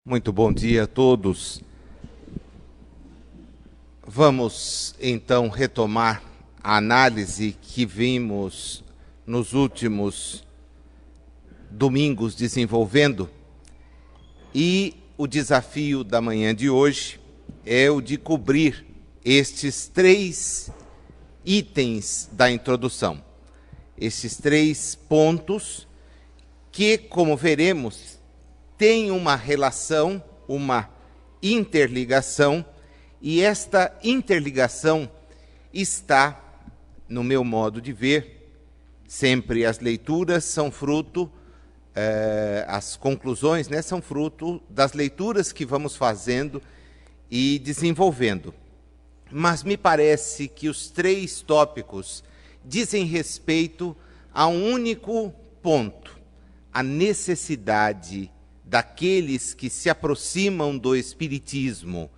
Muito bom dia a todos. Vamos, então, retomar a análise que vimos nos últimos domingos desenvolvendo. E o desafio da manhã de hoje é o de cobrir estes 3 itens da introdução. Estes 3 pontos que, como veremos, tem uma relação, uma interligação, e esta interligação está, no meu modo de ver, sempre as leituras são fruto, as conclusões, são fruto das leituras que vamos fazendo e desenvolvendo. Mas me parece que os 3 tópicos dizem respeito a um único ponto: a necessidade daqueles que se aproximam do Espiritismo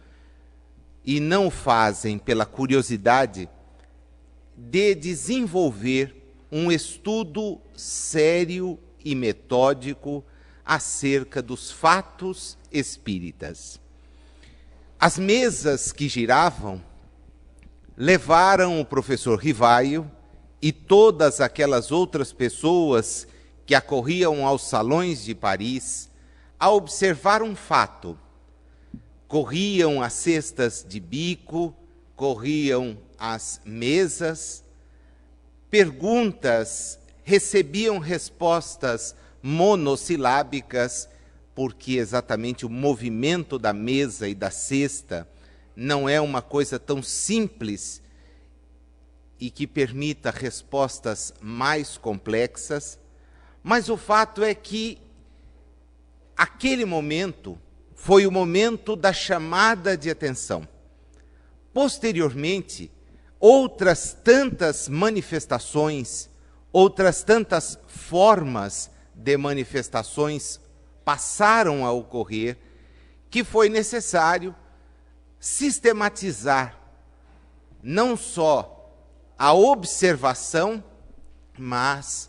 e não o fazem pela curiosidade, de desenvolver um estudo sério e metódico acerca dos fatos espíritas. As mesas que giravam levaram o professor Rivaio e todas aquelas outras pessoas que acorriam aos salões de Paris a observar um fato. Corriam as cestas de bico, corriam as mesas, perguntas recebiam respostas monossilábicas, porque exatamente o movimento da mesa e da cesta não é uma coisa tão simples e que permita respostas mais complexas, mas o fato é que aquele momento foi o momento da chamada de atenção. Posteriormente, outras tantas manifestações, outras tantas formas de manifestações passaram a ocorrer, que foi necessário sistematizar não só a observação, mas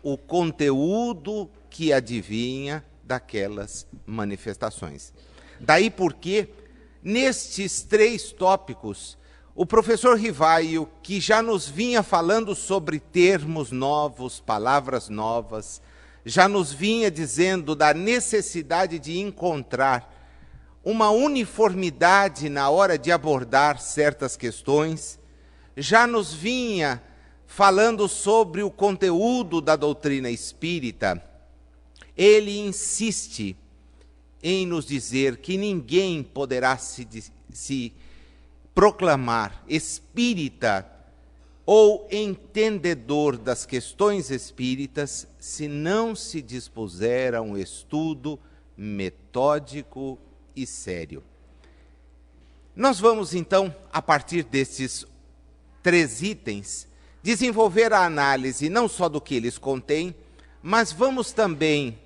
o conteúdo que adivinha daquelas manifestações. Daí porque, nestes 3 tópicos, o professor Rivaio, que já nos vinha falando sobre termos novos, palavras novas, já nos vinha dizendo da necessidade de encontrar uma uniformidade na hora de abordar certas questões, já nos vinha falando sobre o conteúdo da doutrina espírita. Ele insiste em nos dizer que ninguém poderá se proclamar espírita ou entendedor das questões espíritas se não se dispuser a um estudo metódico e sério. Nós vamos, então, a partir desses 3 itens, desenvolver a análise não só do que eles contêm, mas vamos também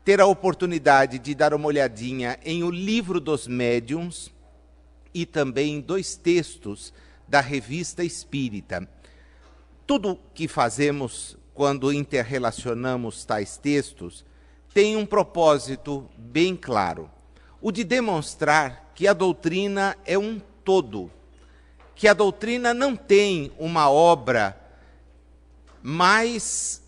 ter a oportunidade de dar uma olhadinha em O Livro dos Médiuns e também em 2 textos da Revista Espírita. Tudo que fazemos quando interrelacionamos tais textos tem um propósito bem claro: o de demonstrar que a doutrina é um todo, que a doutrina não tem uma obra mais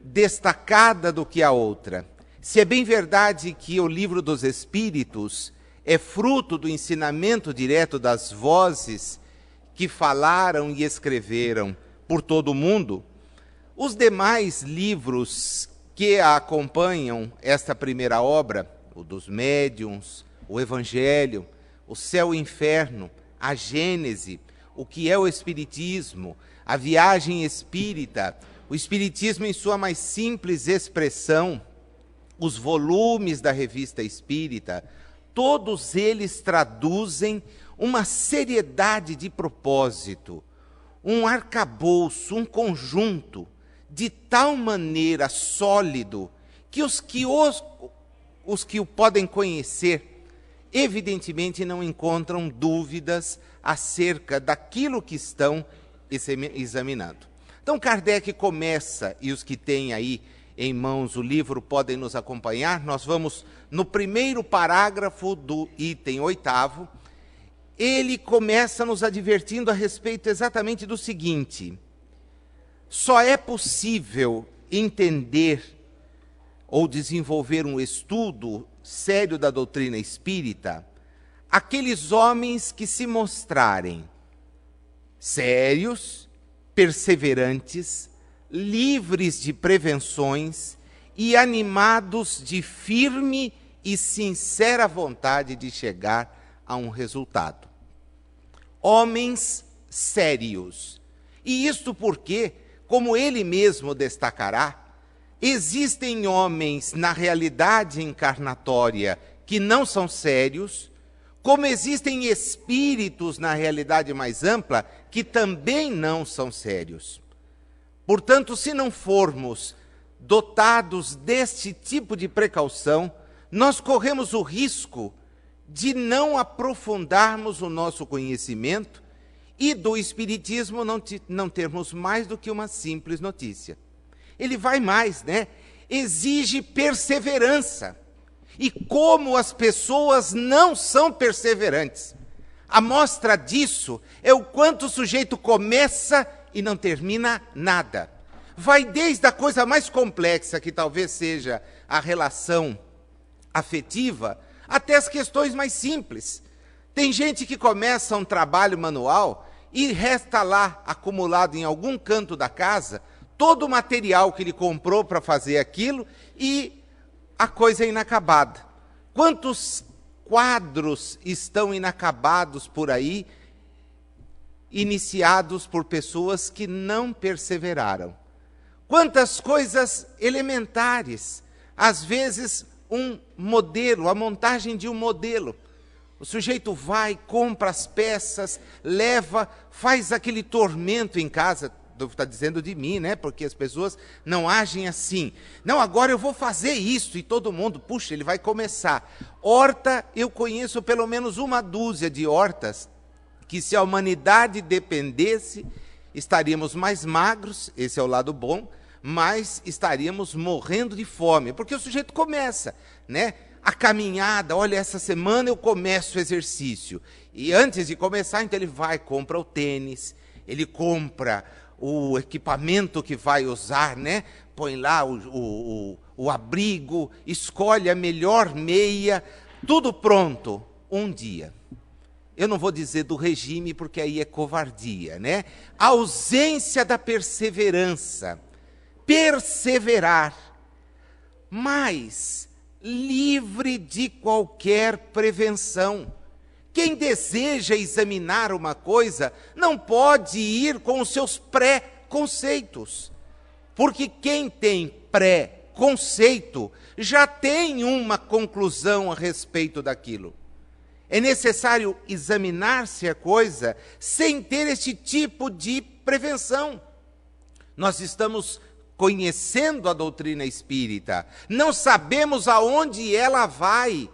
destacada do que a outra. Se é bem verdade que o Livro dos Espíritos é fruto do ensinamento direto das vozes que falaram e escreveram por todo o mundo, os demais livros que a acompanham esta primeira obra, o dos Médiuns, o Evangelho, o Céu e o Inferno, a Gênese, o que é o Espiritismo, a viagem espírita, o Espiritismo em sua mais simples expressão, os volumes da Revista Espírita, todos eles traduzem uma seriedade de propósito, um arcabouço, um conjunto, de tal maneira sólido, que os que o podem conhecer, evidentemente não encontram dúvidas acerca daquilo que estão examinando. Então Kardec começa, e os que têm aí em mãos o livro podem nos acompanhar, nós vamos no primeiro parágrafo do item 8º, ele começa nos advertindo a respeito exatamente do seguinte: só é possível entender ou desenvolver um estudo sério da doutrina espírita aqueles homens que se mostrarem sérios, perseverantes, livres de prevenções e animados de firme e sincera vontade de chegar a um resultado. Homens sérios. E isto porque, como ele mesmo destacará, existem homens na realidade encarnatória que não são sérios, como existem espíritos na realidade mais ampla que também não são sérios. Portanto, se não formos dotados deste tipo de precaução, nós corremos o risco de não aprofundarmos o nosso conhecimento e do Espiritismo não termos mais do que uma simples notícia. Ele vai mais, né? Exige perseverança. E como as pessoas não são perseverantes. A mostra disso é o quanto o sujeito começa e não termina nada. Vai desde a coisa mais complexa, que talvez seja a relação afetiva, até as questões mais simples. Tem gente que começa um trabalho manual e resta lá, acumulado em algum canto da casa, todo o material que ele comprou para fazer aquilo e a coisa é inacabada. Quantos quadros estão inacabados por aí, iniciados por pessoas que não perseveraram? Quantas coisas elementares, às vezes um modelo, a montagem de um modelo. O sujeito vai, compra as peças, leva, faz aquele tormento em casa. Está dizendo de mim, né? Porque as pessoas não agem assim. Não, agora eu vou fazer isso. E todo mundo, puxa, ele vai começar. Horta, eu conheço pelo menos uma dúzia de hortas que, se a humanidade dependesse, estaríamos mais magros, esse é o lado bom, mas estaríamos morrendo de fome. Porque o sujeito começa, né? A caminhada, olha, essa semana eu começo o exercício. E antes de começar, então ele vai, compra o tênis, ele compra o equipamento que vai usar, né? Põe lá o abrigo, escolhe a melhor meia, tudo pronto. Um dia. Eu não vou dizer do regime, porque aí é covardia, né? A ausência da perseverança. Perseverar. Mas livre de qualquer prevenção. Quem deseja examinar uma coisa não pode ir com os seus pré-conceitos. Porque quem tem pré-conceito já tem uma conclusão a respeito daquilo. É necessário examinar-se a coisa sem ter este tipo de prevenção. Nós estamos conhecendo a doutrina espírita, não sabemos aonde ela vai,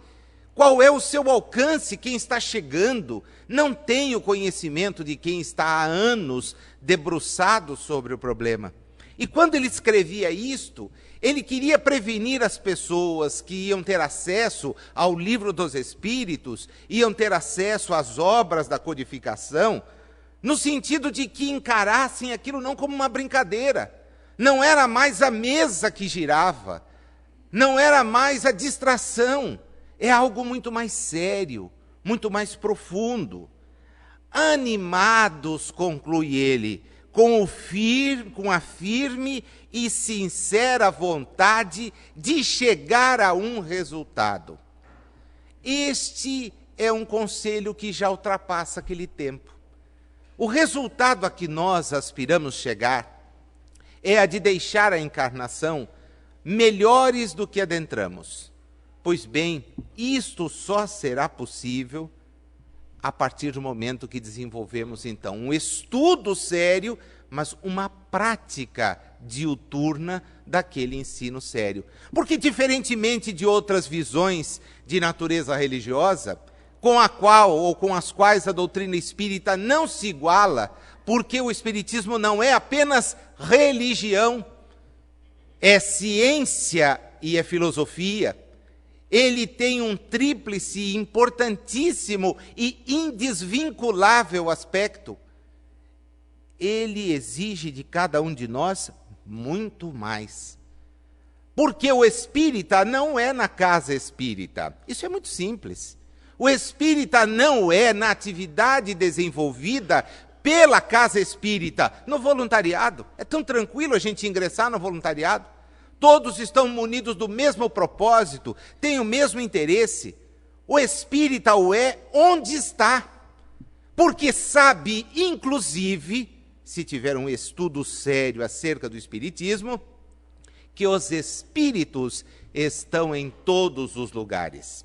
qual é o seu alcance, quem está chegando, não tem o conhecimento de quem está há anos debruçado sobre o problema. E quando ele escrevia isto, ele queria prevenir as pessoas que iam ter acesso ao livro dos Espíritos, iam ter acesso às obras da codificação, no sentido de que encarassem aquilo não como uma brincadeira. Não era mais a mesa que girava, não era mais a distração, é algo muito mais sério, muito mais profundo. Animados, conclui ele, com a firme e sincera vontade de chegar a um resultado. Este é um conselho que já ultrapassa aquele tempo. O resultado a que nós aspiramos chegar é a de deixar a encarnação melhores do que adentramos. Pois bem, isto só será possível a partir do momento que desenvolvemos, então, um estudo sério, mas uma prática diuturna daquele ensino sério. Porque, diferentemente de outras visões de natureza religiosa, com a qual ou com as quais a doutrina espírita não se iguala, porque o espiritismo não é apenas religião, é ciência e é filosofia, ele tem um tríplice importantíssimo e indesvinculável aspecto. Ele exige de cada um de nós muito mais. Porque o espírita não é na casa espírita. Isso é muito simples. O espírita não é na atividade desenvolvida pela casa espírita, no voluntariado. É tão tranquilo a gente ingressar no voluntariado. Todos estão munidos do mesmo propósito, têm o mesmo interesse. O espírita o é onde está. Porque sabe, inclusive, se tiver um estudo sério acerca do espiritismo, que os espíritos estão em todos os lugares.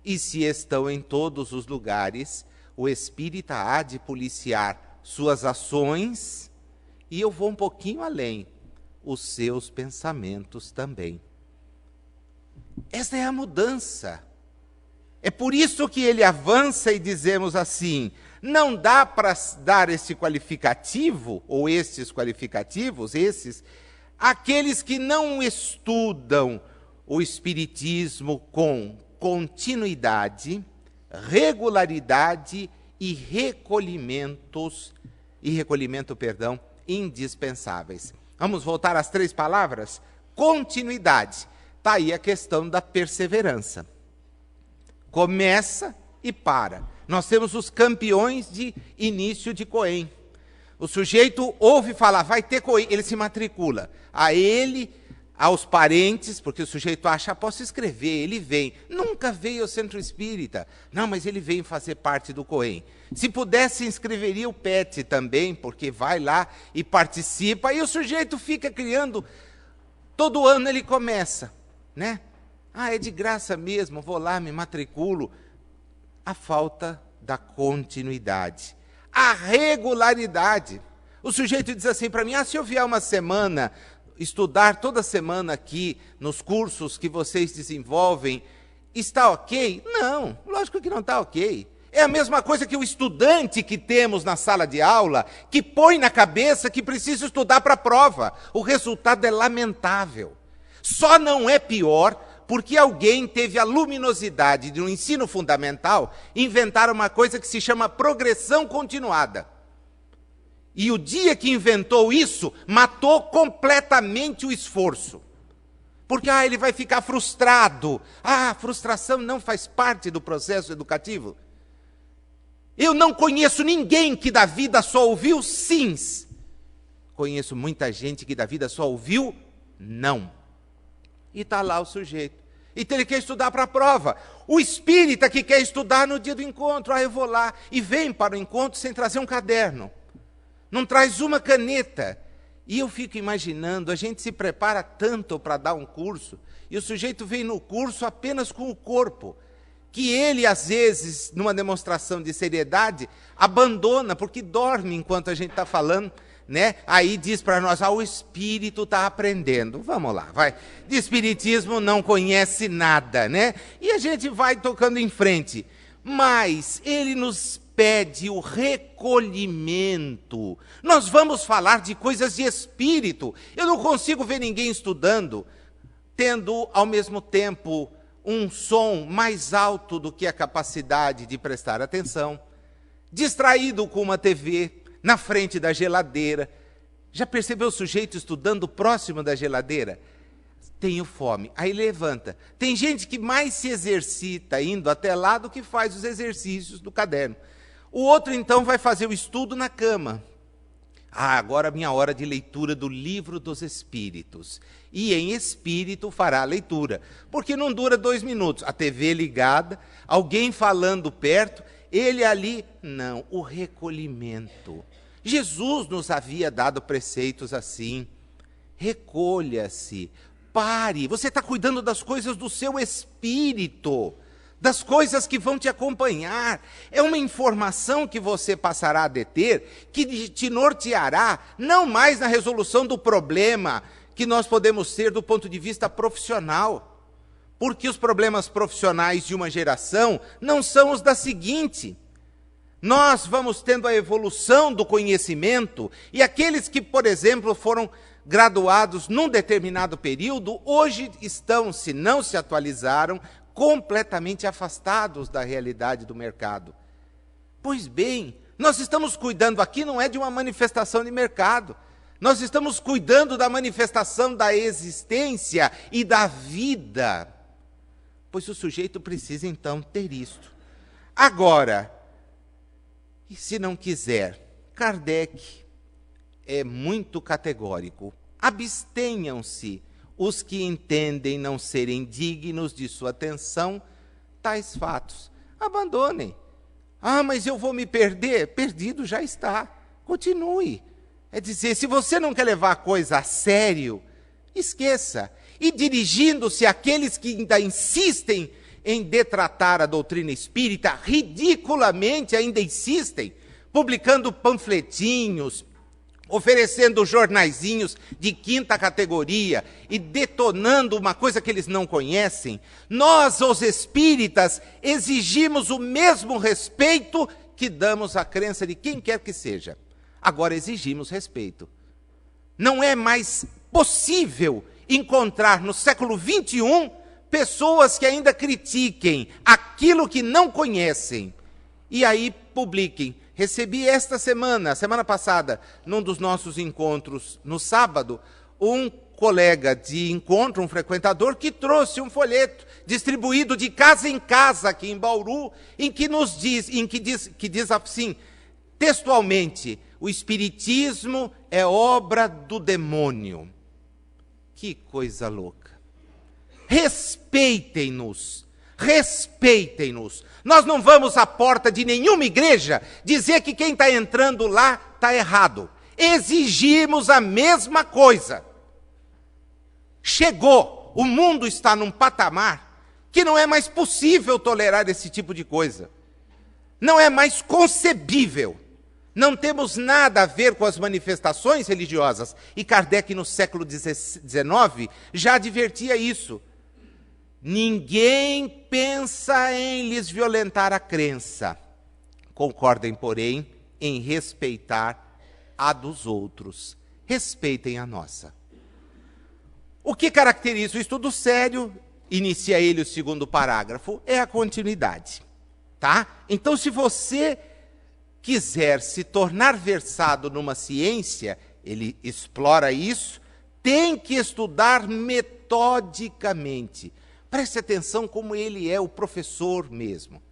E se estão em todos os lugares, o espírita há de policiar suas ações, e eu vou um pouquinho além, os seus pensamentos também. Esta é a mudança. É por isso que ele avança e dizemos assim, não dá para dar esse qualificativo, ou estes qualificativos, àqueles que não estudam o espiritismo com continuidade, regularidade e recolhimento indispensáveis. Vamos voltar às 3 palavras? Continuidade. Está aí a questão da perseverança. Começa e para. Nós temos os campeões de início de Cohen. O sujeito ouve falar, vai ter Cohen, ele se matricula. A ele, aos parentes, porque o sujeito acha, posso escrever, ele vem. Nunca veio ao centro espírita. Não, mas ele vem fazer parte do Cohen. Se pudesse, inscreveria o PET também, porque vai lá e participa. E o sujeito fica criando, todo ano ele começa, né? Ah, é de graça mesmo, vou lá, me matriculo. A falta da continuidade. A regularidade. O sujeito diz assim para mim, se eu vier uma semana, estudar toda semana aqui, nos cursos que vocês desenvolvem, está ok? Não, lógico que não está ok. É a mesma coisa que o estudante que temos na sala de aula, que põe na cabeça que precisa estudar para a prova. O resultado é lamentável. Só não é pior porque alguém teve a luminosidade de um ensino fundamental inventar uma coisa que se chama progressão continuada. E o dia que inventou isso, matou completamente o esforço. Porque ele vai ficar frustrado. A frustração não faz parte do processo educativo. Eu não conheço ninguém que da vida só ouviu sims. Conheço muita gente que da vida só ouviu não. E está lá o sujeito. Então ele quer estudar para a prova. O espírita que quer estudar no dia do encontro, eu vou lá, e vem para o encontro sem trazer um caderno. Não traz uma caneta. E eu fico imaginando, a gente se prepara tanto para dar um curso, e o sujeito vem no curso apenas com o corpo, que ele, às vezes, numa demonstração de seriedade, abandona, porque dorme enquanto a gente está falando, né? Aí diz para nós, o espírito está aprendendo. Vamos lá, vai. De espiritismo não conhece nada, né? E a gente vai tocando em frente. Mas ele nos pede o recolhimento. Nós vamos falar de coisas de espírito. Eu não consigo ver ninguém estudando, tendo ao mesmo tempo um som mais alto do que a capacidade de prestar atenção, distraído com uma TV na frente da geladeira. Já percebeu o sujeito estudando próximo da geladeira? Tenho fome. Aí levanta. Tem gente que mais se exercita indo até lá do que faz os exercícios do caderno. O outro, então, vai fazer o estudo na cama. Agora a minha hora de leitura do Livro dos Espíritos. E em espírito fará a leitura. Porque não dura 2 minutos. A TV ligada, alguém falando perto, ele ali. Não, o recolhimento. Jesus nos havia dado preceitos assim. Recolha-se, pare. Você está cuidando das coisas do seu espírito, das coisas que vão te acompanhar. É uma informação que você passará a deter, que te norteará, não mais na resolução do problema que nós podemos ter do ponto de vista profissional. Porque os problemas profissionais de uma geração não são os da seguinte. Nós vamos tendo a evolução do conhecimento, e aqueles que, por exemplo, foram graduados num determinado período, hoje estão, se não se atualizaram, completamente afastados da realidade do mercado. Pois bem, nós estamos cuidando aqui não é de uma manifestação de mercado, nós estamos cuidando da manifestação da existência e da vida, pois o sujeito precisa então ter isto. Agora, e se não quiser, Kardec é muito categórico. Abstenham-se os que entendem não serem dignos de sua atenção tais fatos. Abandonem. Ah, mas eu vou me perder? Perdido já está. Continue. É dizer, se você não quer levar a coisa a sério, esqueça. E dirigindo-se àqueles que ainda insistem em detratar a doutrina espírita, ridiculamente ainda insistem, publicando panfletinhos, oferecendo jornaizinhos de quinta categoria e detonando uma coisa que eles não conhecem, nós, os espíritas, exigimos o mesmo respeito que damos à crença de quem quer que seja. Agora exigimos respeito. Não é mais possível encontrar no século XXI pessoas que ainda critiquem aquilo que não conhecem e aí publiquem. Recebi esta semana passada, num dos nossos encontros no sábado, um colega de encontro, um frequentador, que trouxe um folheto distribuído de casa em casa aqui em Bauru, que diz assim, textualmente, o espiritismo é obra do demônio. Que coisa louca. Respeitem-nos. Respeitem-nos. Nós não vamos à porta de nenhuma igreja dizer que quem está entrando lá está errado. Exigimos a mesma coisa. Chegou, o mundo está num patamar que não é mais possível tolerar esse tipo de coisa. Não é mais concebível. Não temos nada a ver com as manifestações religiosas. E Kardec, no século XIX, já advertia isso. Ninguém pensa em lhes violentar a crença. Concordem, porém, em respeitar a dos outros. Respeitem a nossa. O que caracteriza o estudo sério, inicia ele o segundo parágrafo, é a continuidade. Tá? Então, se você quiser se tornar versado numa ciência, ele explora isso, tem que estudar metodicamente. Preste atenção como ele é o professor mesmo.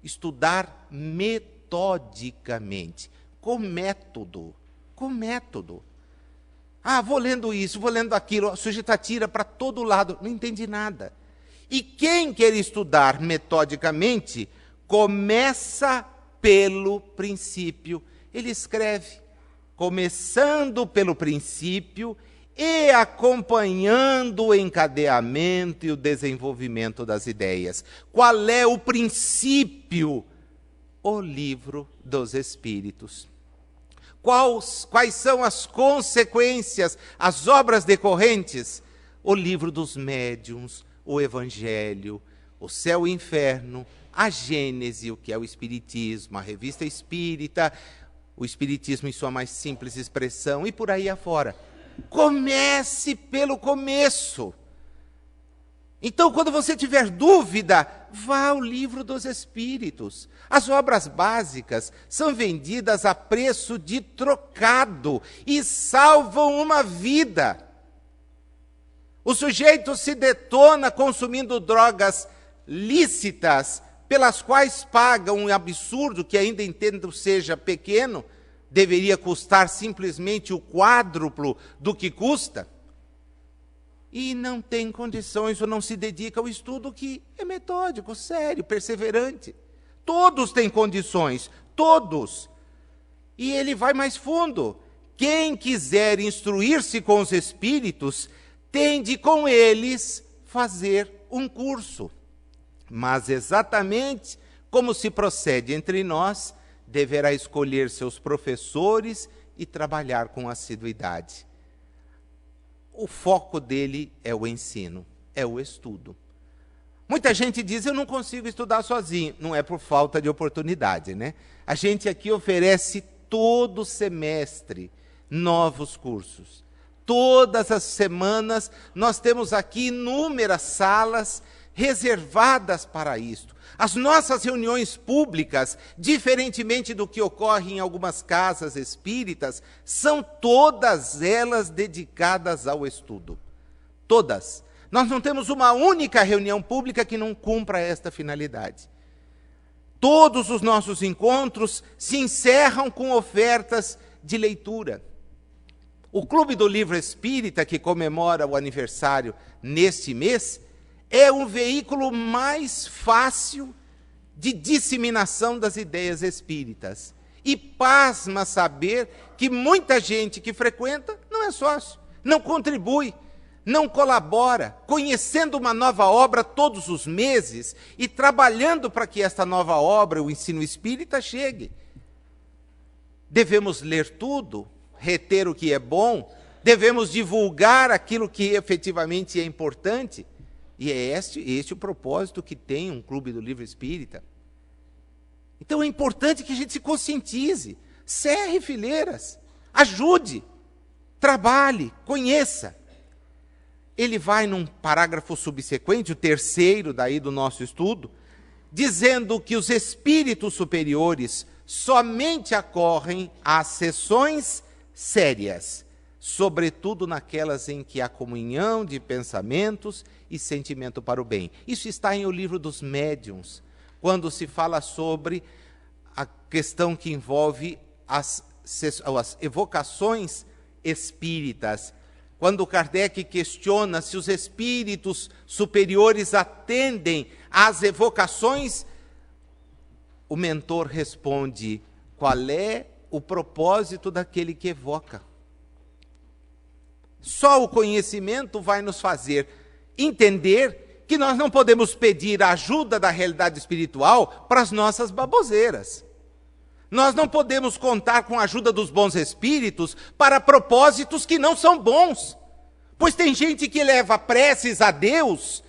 Estudar metodicamente, com método. Com método. Ah, vou lendo isso, vou lendo aquilo, o sujeito atira para todo lado, não entendi nada. E quem quer estudar metodicamente, começa pelo princípio. Ele escreve, começando pelo princípio e acompanhando o encadeamento e o desenvolvimento das ideias. Qual é o princípio? O Livro dos Espíritos. Quais são as consequências, as obras decorrentes? O Livro dos Médiuns, o Evangelho, o Céu e o Inferno, a Gênese, o que é o Espiritismo, a Revista Espírita, o Espiritismo em sua mais simples expressão e por aí afora. Comece pelo começo. Então, quando você tiver dúvida, vá ao Livro dos Espíritos. As obras básicas são vendidas a preço de trocado e salvam uma vida. O sujeito se detona consumindo drogas lícitas, pelas quais paga um absurdo que, ainda entendo seja pequeno, deveria custar simplesmente o quádruplo do que custa, e não tem condições ou não se dedica ao estudo que é metódico, sério, perseverante. Todos têm condições, todos. E ele vai mais fundo. Quem quiser instruir-se com os espíritos, tem de com eles fazer um curso. Mas exatamente como se procede entre nós, deverá escolher seus professores e trabalhar com assiduidade. O foco dele é o ensino, é o estudo. Muita gente diz, eu não consigo estudar sozinho. Não é por falta de oportunidade, né? A gente aqui oferece todo semestre novos cursos. Todas as semanas nós temos aqui inúmeras salas reservadas para isto. As nossas reuniões públicas, diferentemente do que ocorre em algumas casas espíritas, são todas elas dedicadas ao estudo. Todas. Nós não temos uma única reunião pública que não cumpra esta finalidade. Todos os nossos encontros se encerram com ofertas de leitura. O Clube do Livro Espírita, que comemora o aniversário neste mês, é um veículo mais fácil de disseminação das ideias espíritas. E pasma saber que muita gente que frequenta não é sócio, não contribui, não colabora, conhecendo uma nova obra todos os meses e trabalhando para que esta nova obra, o ensino espírita, chegue. Devemos ler tudo, reter o que é bom, devemos divulgar aquilo que efetivamente é importante. E é este o propósito que tem um Clube do Livro Espírita. Então é importante que a gente se conscientize, cerre fileiras, ajude, trabalhe, conheça. Ele vai num parágrafo subsequente, o terceiro daí do nosso estudo, dizendo que os espíritos superiores somente acorrem às sessões sérias, sobretudo naquelas em que há comunhão de pensamentos e sentimento para o bem. Isso está em O Livro dos Médiuns, quando se fala sobre a questão que envolve as evocações espíritas. Quando Kardec questiona se os espíritos superiores atendem às evocações, o mentor responde: qual é o propósito daquele que evoca? Só o conhecimento vai nos fazer entender que nós não podemos pedir a ajuda da realidade espiritual para as nossas baboseiras. Nós não podemos contar com a ajuda dos bons espíritos para propósitos que não são bons. Pois tem gente que leva preces a Deus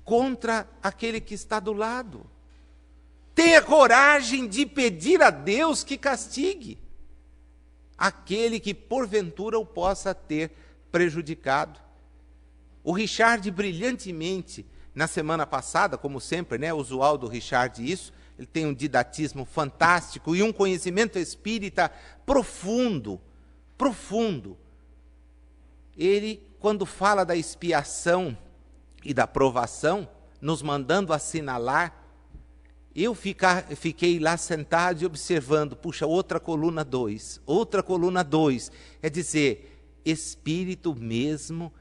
contra aquele que está do lado. Tenha coragem de pedir a Deus que castigue aquele que porventura o possa ter prejudicado. O Richard, brilhantemente, na semana passada, como sempre, né, usual do Richard isso, ele tem um didatismo fantástico e um conhecimento espírita profundo, profundo. Ele, quando fala da expiação e da provação, nos mandando assinalar, eu fiquei lá sentado e observando, puxa, outra coluna 2, é dizer, espírito mesmo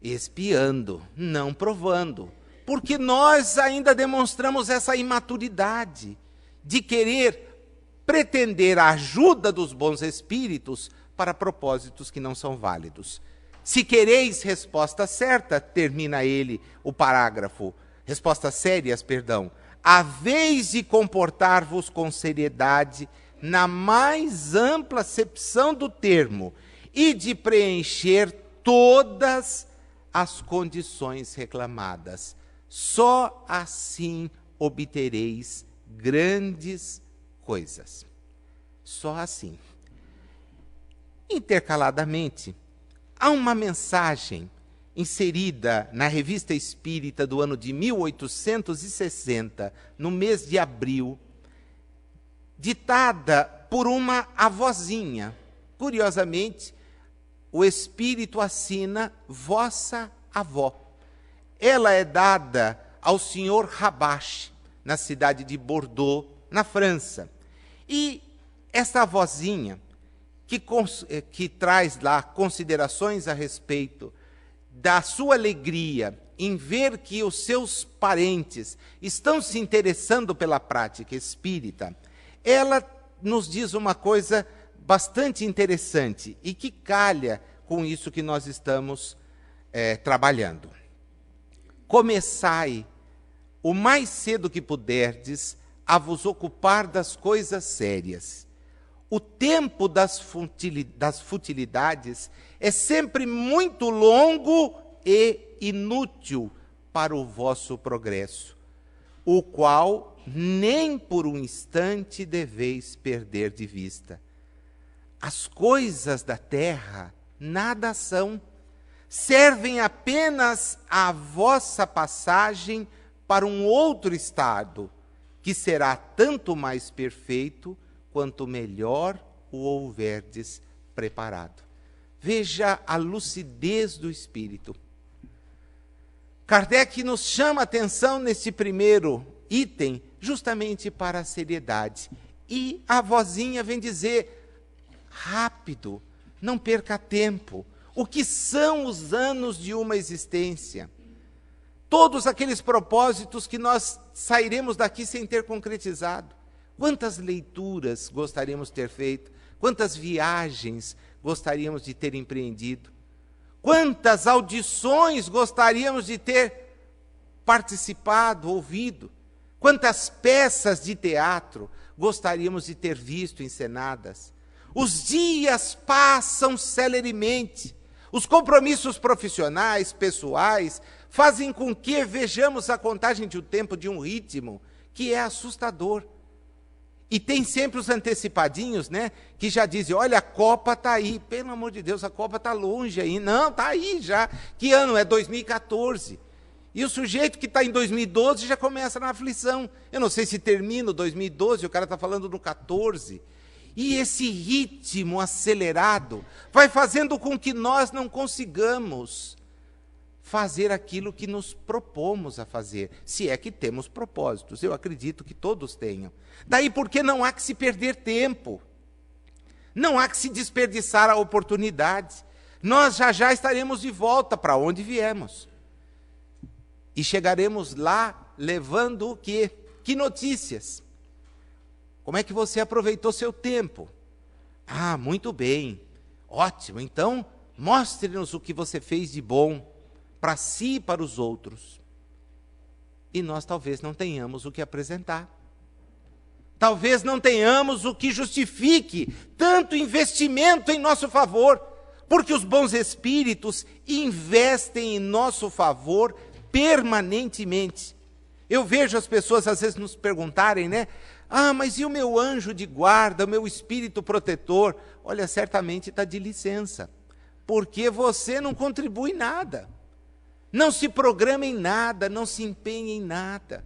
expiando, não provando. Porque nós ainda demonstramos essa imaturidade de querer pretender a ajuda dos bons espíritos para propósitos que não são válidos. Se quereis resposta certa, termina ele o parágrafo, respostas sérias, perdão, haveis de comportar-vos com seriedade na mais ampla acepção do termo e de preencher todas as condições reclamadas. Só assim obtereis grandes coisas. Só assim. Intercaladamente, há uma mensagem inserida na Revista Espírita do ano de 1860, no mês de abril, ditada por uma avózinha. Curiosamente, o Espírito assina vossa avó. Ela é dada ao senhor Rabach, na cidade de Bordeaux, na França. E essa avózinha, que traz lá considerações a respeito da sua alegria em ver que os seus parentes estão se interessando pela prática espírita, ela nos diz uma coisa bastante interessante e que calha com isso que nós estamos trabalhando. Começai o mais cedo que puderdes a vos ocupar das coisas sérias. O tempo das futilidades é sempre muito longo e inútil para o vosso progresso, o qual nem por um instante deveis perder de vista. As coisas da terra nada são. Servem apenas à vossa passagem para um outro estado, que será tanto mais perfeito, quanto melhor o houverdes preparado. Veja a lucidez do Espírito. Kardec nos chama a atenção nesse primeiro item, justamente para a seriedade. E a vozinha vem dizer, rápido, não perca tempo. O que são os anos de uma existência? Todos aqueles propósitos que nós sairemos daqui sem ter concretizado. Quantas leituras gostaríamos de ter feito? Quantas viagens gostaríamos de ter empreendido? Quantas audições gostaríamos de ter participado, ouvido? Quantas peças de teatro gostaríamos de ter visto encenadas? Os dias passam celeremente. Os compromissos profissionais, pessoais, fazem com que vejamos a contagem de um tempo de um ritmo que é assustador. E tem sempre os antecipadinhos, né, que já dizem, olha, a Copa está aí. Pelo amor de Deus, a Copa está longe aí. Não, está aí já. Que ano? É 2014. E o sujeito que está em 2012 já começa na aflição. Eu não sei se termina o 2012, o cara está falando no 14. E esse ritmo acelerado vai fazendo com que nós não consigamos fazer aquilo que nos propomos a fazer, se é que temos propósitos. Eu acredito que todos tenham. Daí porque não há que se perder tempo. Não há que se desperdiçar a oportunidade. Nós já estaremos de volta para onde viemos. E chegaremos lá levando o quê? Que notícias? Como é que você aproveitou seu tempo? Ah, muito bem. Ótimo. Então, mostre-nos o que você fez de bom para si e para os outros. E nós talvez não tenhamos o que apresentar. Talvez não tenhamos o que justifique tanto investimento em nosso favor, porque os bons espíritos investem em nosso favor permanentemente. Eu vejo as pessoas às vezes nos perguntarem, né? Ah, mas e o meu anjo de guarda, o meu espírito protetor? Olha, certamente está de licença, porque você não contribui nada. Não se programa em nada, não se empenha em nada.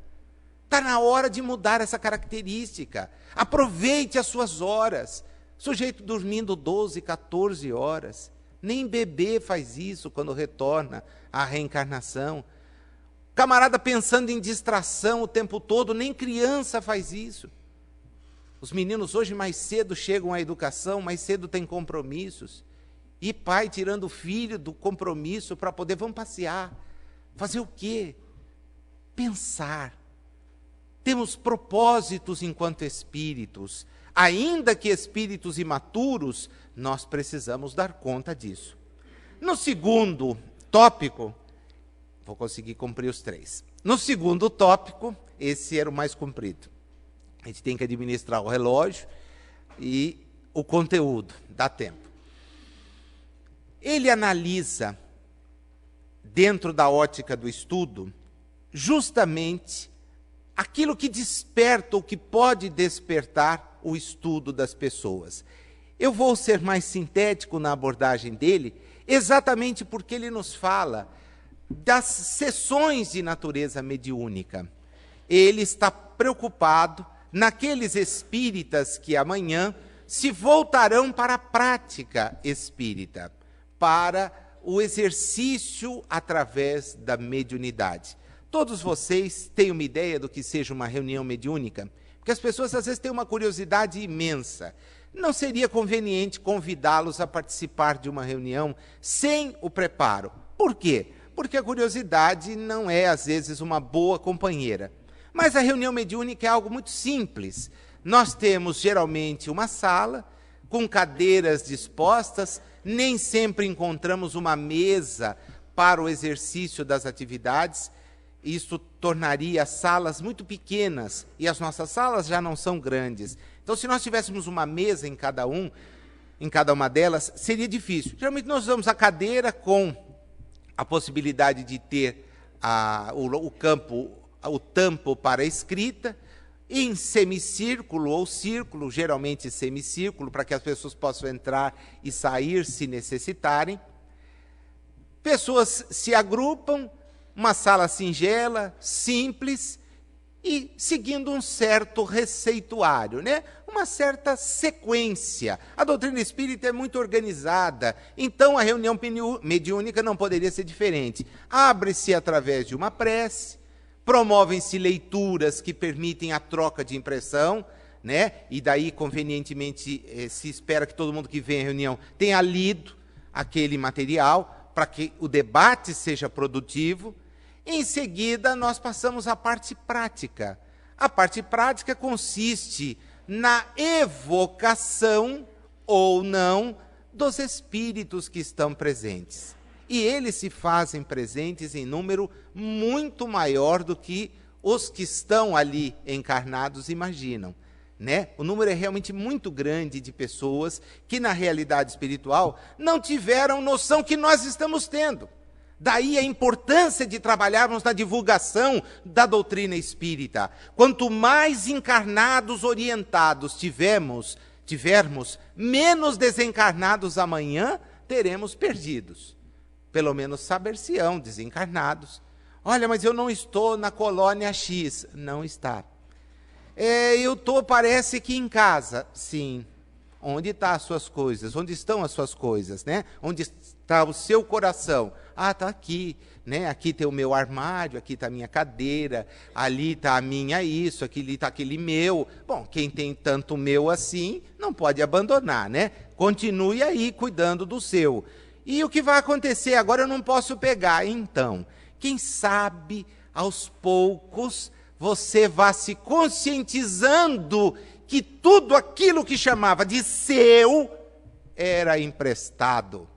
Está na hora de mudar essa característica. Aproveite as suas horas. Sujeito dormindo 12, 14 horas. Nem bebê faz isso quando retorna à reencarnação. Camarada pensando em distração o tempo todo, nem criança faz isso. Os meninos hoje mais cedo chegam à educação, mais cedo têm compromissos. E pai tirando o filho do compromisso para poder, vamos passear. Fazer o quê? Pensar. Temos propósitos enquanto espíritos. Ainda que espíritos imaturos, nós precisamos dar conta disso. No segundo tópico, vou conseguir cumprir os 3. No segundo tópico, esse era o mais comprido. A gente tem que administrar o relógio e o conteúdo, dá tempo. Ele analisa, dentro da ótica do estudo, justamente aquilo que desperta ou que pode despertar o estudo das pessoas. Eu vou ser mais sintético na abordagem dele, exatamente porque ele nos fala das sessões de natureza mediúnica. Ele está preocupado naqueles espíritas que amanhã se voltarão para a prática espírita, para o exercício através da mediunidade. Todos vocês têm uma ideia do que seja uma reunião mediúnica? Porque as pessoas às vezes têm uma curiosidade imensa. Não seria conveniente convidá-los a participar de uma reunião sem o preparo. Por quê? Porque a curiosidade não é, às vezes, uma boa companheira. Mas a reunião mediúnica é algo muito simples. Nós temos, geralmente, uma sala com cadeiras dispostas, nem sempre encontramos uma mesa para o exercício das atividades. Isso tornaria as salas muito pequenas, e as nossas salas já não são grandes. Então, se nós tivéssemos uma mesa em cada uma delas, seria difícil. Geralmente nós usamos a cadeira com a possibilidade de ter o tampo para a escrita, em semicírculo ou círculo, geralmente semicírculo, para que as pessoas possam entrar e sair se necessitarem. Pessoas se agrupam, uma sala singela, simples, e seguindo um certo receituário, né? Uma certa sequência. A doutrina espírita é muito organizada, então a reunião mediúnica não poderia ser diferente. Abre-se através de uma prece, promovem-se leituras que permitem a troca de impressão, né? E daí, convenientemente, se espera que todo mundo que vem à reunião tenha lido aquele material, para que o debate seja produtivo. Em seguida, nós passamos à parte prática. A parte prática consiste na evocação ou não dos espíritos que estão presentes. E eles se fazem presentes em número muito maior do que os que estão ali encarnados imaginam, né? O número é realmente muito grande de pessoas que, na realidade espiritual, não tiveram noção que nós estamos tendo. Daí a importância de trabalharmos na divulgação da doutrina espírita. Quanto mais encarnados orientados tivermos, menos desencarnados amanhã teremos perdidos. Pelo menos saber-se-ão desencarnados. Olha, mas eu não estou na colônia X. Não está. Eu estou, parece que em casa. Sim. Onde estão as suas coisas? Onde estão as suas coisas, né? Onde está o seu coração? Ah, está aqui, né? Aqui tem o meu armário, aqui está a minha cadeira, ali está a minha isso, aqui está aquele meu. Bom, quem tem tanto meu assim, não pode abandonar, né? Continue aí cuidando do seu. E o que vai acontecer agora eu não posso pegar. Então, quem sabe, aos poucos, você vá se conscientizando que tudo aquilo que chamava de seu era emprestado.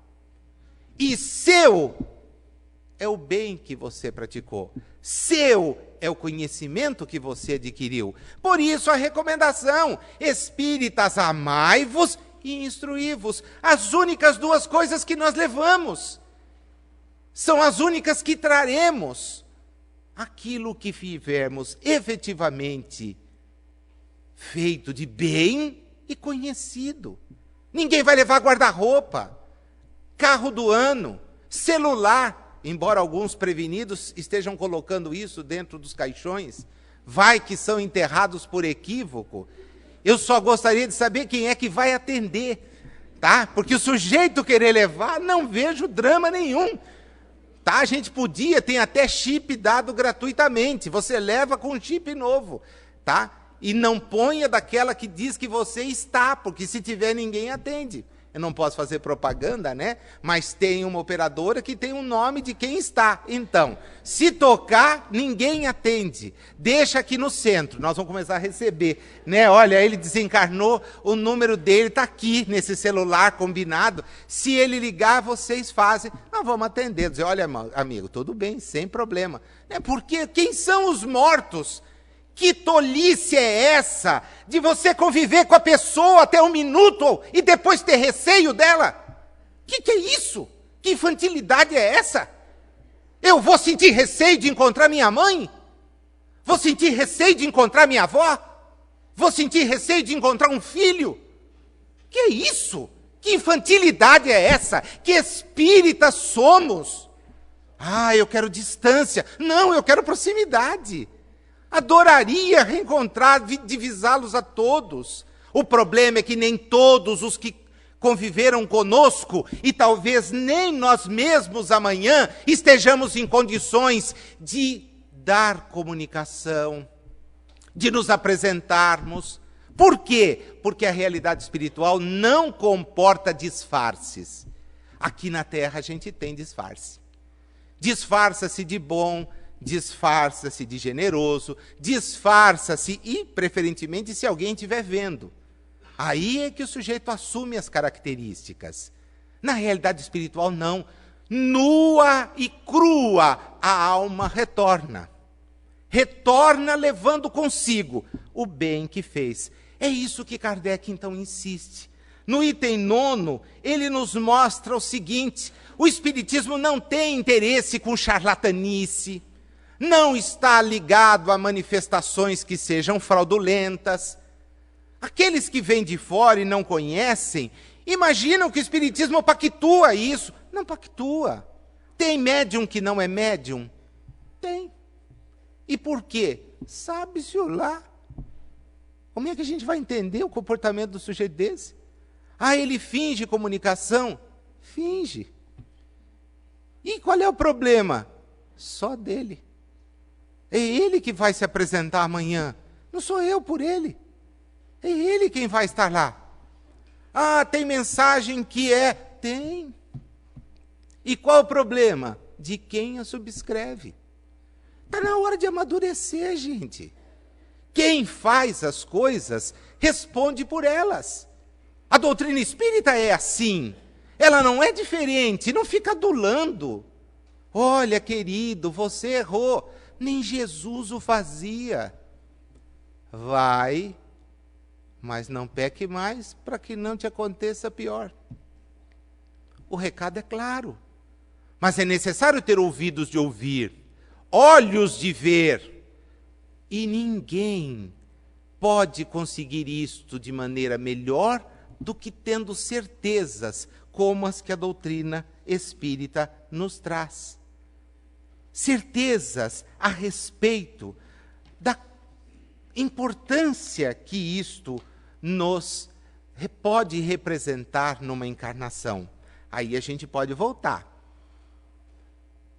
E seu é o bem que você praticou. Seu é o conhecimento que você adquiriu. Por isso a recomendação: espíritas, amai-vos e instruí-vos. As únicas duas coisas que nós levamos são as únicas que traremos. Aquilo que tivermos efetivamente feito de bem e conhecido. Ninguém vai levar guarda-roupa, carro do ano, celular, embora alguns prevenidos estejam colocando isso dentro dos caixões, vai que são enterrados por equívoco. Eu só gostaria de saber quem é que vai atender, tá? Porque o sujeito querer levar, não vejo drama nenhum. Tá? A gente podia, tem até chip dado gratuitamente. Você leva com um chip novo, tá? E não ponha daquela que diz que você está, porque se tiver ninguém atende. Eu não posso fazer propaganda, né? Mas tem uma operadora que tem um nome de quem está. Então, se tocar, ninguém atende. Deixa aqui no centro, nós vamos começar a receber, né? Olha, ele desencarnou, o número dele está aqui, nesse celular combinado. Se ele ligar, vocês fazem. Nós vamos atender, dizer, olha, amigo, tudo bem, sem problema. Porque quem são os mortos? Que tolice é essa de você conviver com a pessoa até um minuto e depois ter receio dela? Que é isso? Que infantilidade é essa? Eu vou sentir receio de encontrar minha mãe? Vou sentir receio de encontrar minha avó? Vou sentir receio de encontrar um filho? Que é isso? Que infantilidade é essa? Que espíritas somos? Ah, eu quero distância. Não, eu quero proximidade. Adoraria reencontrar, divisá-los a todos. O problema é que nem todos os que conviveram conosco, e talvez nem nós mesmos amanhã, estejamos em condições de dar comunicação, de nos apresentarmos. Por quê? Porque a realidade espiritual não comporta disfarces. Aqui na Terra a gente tem disfarce. Disfarça-se de bom, disfarça-se de generoso, disfarça-se e, preferentemente, se alguém estiver vendo. Aí é que o sujeito assume as características. Na realidade espiritual, não. Nua e crua, a alma retorna. Retorna levando consigo o bem que fez. É isso que Kardec, então, insiste. No item 9, ele nos mostra o seguinte: o Espiritismo não tem interesse com charlatanice, não está ligado a manifestações que sejam fraudulentas. Aqueles que vêm de fora e não conhecem, imaginam que o Espiritismo pactua isso. Não pactua. Tem médium que não é médium? Tem. E por quê? Sabe-se lá. Como é que a gente vai entender o comportamento do sujeito desse? Ah, ele finge comunicação? Finge. E qual é o problema? Só dele. É ele que vai se apresentar amanhã. Não sou eu por ele. É ele quem vai estar lá. Ah, tem mensagem que é? Tem. E qual o problema? De quem a subscreve. Está na hora de amadurecer, gente. Quem faz as coisas responde por elas. A doutrina espírita é assim. Ela não é diferente, não fica adulando. Olha, querido, você errou. Nem Jesus o fazia. Vai, mas não peque mais para que não te aconteça pior. O recado é claro. Mas é necessário ter ouvidos de ouvir, olhos de ver. E ninguém pode conseguir isto de maneira melhor do que tendo certezas como as que a doutrina espírita nos traz. Certezas a respeito da importância que isto nos pode representar numa encarnação. Aí a gente pode voltar.